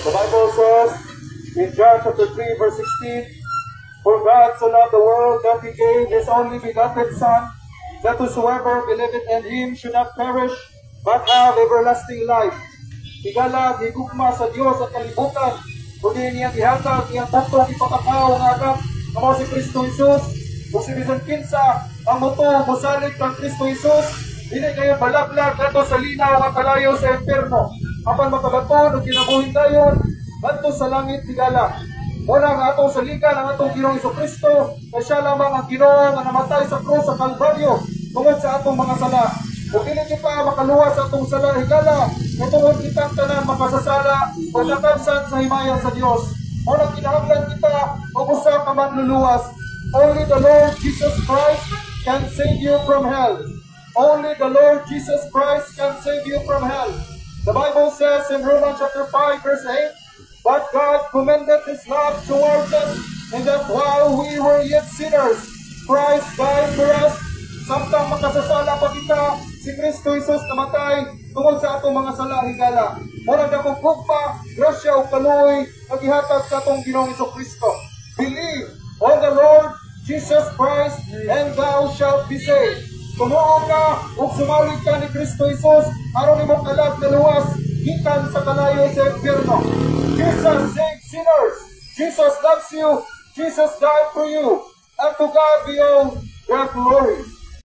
The Bible says in John chapter 3 verse 16, "For God so loved the world that He gave His only begotten Son, that whosoever believeth in Him should not perish, but have everlasting life." Higala, higugma sa Dios at kalibutan, kundi niya ihatag, niyang tatlong ipakatao ng anak, na si Kristo Jesus, o si Bisan Kinsa, ang muto, musalig kang Kristo Jesus, hindi kayo balaglag nato sa linaw ang kalayo sa impyerno. Apan makabaton o kinabuhin dayon, nato sa langit higala. Wala nga atong saligan ang atong Ginoong Jesucristo, kaya siya lamang ang Ginoo nga namatay sa krus sa Kalbaryo tungod sa atong mga sala. Kung dili kita makaluwas sa atong sala higala, katungod kitang tanan makasasala o nakamsan sa himayan sa Dios. O nagkinahanglan kita o usa ka man luluwas. Only the Lord Jesus Christ can save you from hell. Only the Lord Jesus Christ can save you from hell. The Bible says in Romans chapter 5 verse 8, "But God commended His love towards us, and that while we were yet sinners, Christ died for us." Samtang makasasala pa kita, si Kristo Jesus namatay tungod sa atong mga sala higala. Murag akong gugma, grasya o kaluoy, nagihatag sa atong Ginoong Jesucristo. Believe on the Lord Jesus Christ, and thou shalt be saved. Tumuo ka o sumalig ka ni Kristo Jesus, aron imong kalag na luwas, gikan sa kalayo sa impyerno. Jesus saves sinners. Jesus loves you. Jesus died for you. And to God be all the glory.